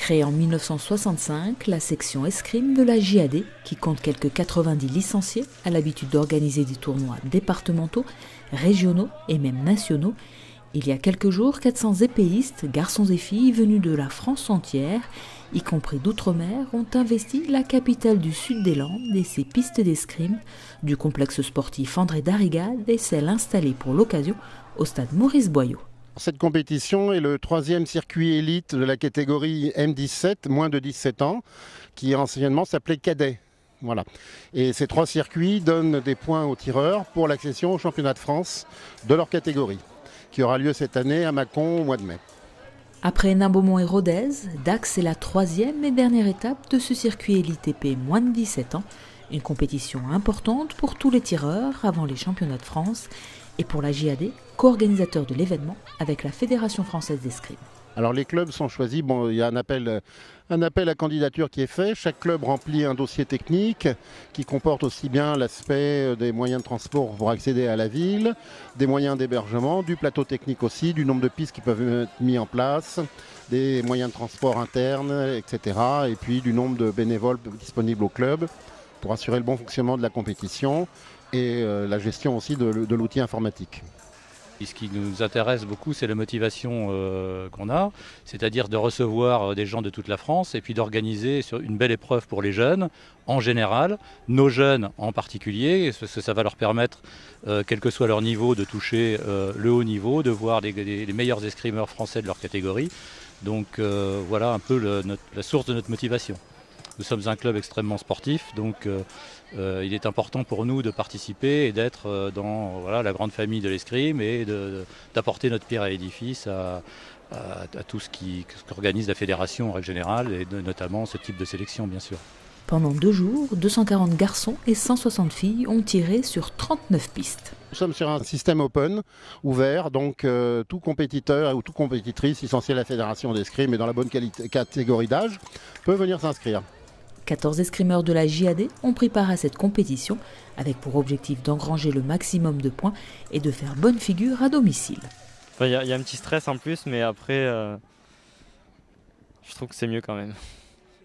Créée en 1965, la section escrime de la JAD, qui compte quelques 90 licenciés, a l'habitude d'organiser des tournois départementaux, régionaux et même nationaux. Il y a quelques jours, 400 épéistes, garçons et filles venus de la France entière, y compris d'outre-mer, ont investi la capitale du sud des Landes et ses pistes d'escrime, du complexe sportif André Darrigade et celle installée pour l'occasion au stade Maurice Boyau. Cette compétition est le 3e circuit élite de la catégorie M17, moins de 17 ans, qui anciennement s'appelait cadet. Voilà. Et ces 3 circuits donnent des points aux tireurs pour l'accession au championnat de France de leur catégorie, qui aura lieu cette année à Mâcon au mois de mai. Après Nain-Beaumont et Rodez, Dax est la 3e et dernière étape de ce circuit élite épée moins de 17 ans, une compétition importante pour tous les tireurs avant les championnats de France et pour la JAD, co-organisateur de l'événement avec la Fédération française d'escrime. Alors les clubs sont choisis, il y a un appel à candidature qui est fait. Chaque club remplit un dossier technique qui comporte aussi bien l'aspect des moyens de transport pour accéder à la ville, des moyens d'hébergement, du plateau technique aussi, du nombre de pistes qui peuvent être mis en place, des moyens de transport internes, etc. Et puis du nombre de bénévoles disponibles au club pour assurer le bon fonctionnement de la compétition et la gestion aussi de l'outil informatique. Et ce qui nous intéresse beaucoup, c'est la motivation qu'on a, c'est-à-dire de recevoir des gens de toute la France et puis d'organiser une belle épreuve pour les jeunes, en général, nos jeunes en particulier, parce que ça va leur permettre, quel que soit leur niveau, de toucher le haut niveau, de voir les meilleurs escrimeurs français de leur catégorie. Donc voilà un peu la source de notre motivation. Nous sommes un club extrêmement sportif, donc il est important pour nous de participer et d'être dans la grande famille de l'escrime et d'apporter notre pierre à l'édifice à tout ce qu'organise la fédération en règle générale, et notamment ce type de sélection bien sûr. Pendant 2 jours, 240 garçons et 160 filles ont tiré sur 39 pistes. Nous sommes sur un système open, ouvert, donc tout compétiteur ou toute compétitrice licenciée à la fédération d'escrime et dans la bonne catégorie d'âge peut venir s'inscrire. 14 escrimeurs de la JAD ont pris part à cette compétition, avec pour objectif d'engranger le maximum de points et de faire bonne figure à domicile. Il y a un petit stress en plus, mais après, je trouve que c'est mieux quand même.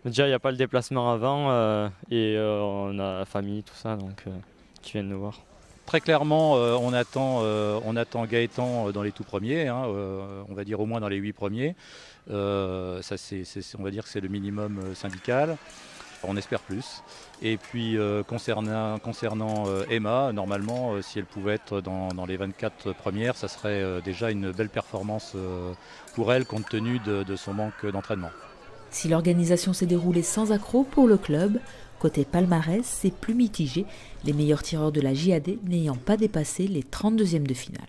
Déjà, il n'y a pas le déplacement avant et on a la famille, tout ça, donc qui viennent nous voir. Très clairement, on attend Gaëtan dans les tout premiers, on va dire au moins dans les 8 premiers. On va dire que c'est le minimum syndical. On espère plus. Et puis concernant Emma, normalement, si elle pouvait être dans les 24 premières, ça serait déjà une belle performance pour elle, compte tenu de son manque d'entraînement. Si l'organisation s'est déroulée sans accroc pour le club, côté palmarès, c'est plus mitigé, les meilleurs tireurs de la JAD n'ayant pas dépassé les 32e de finale.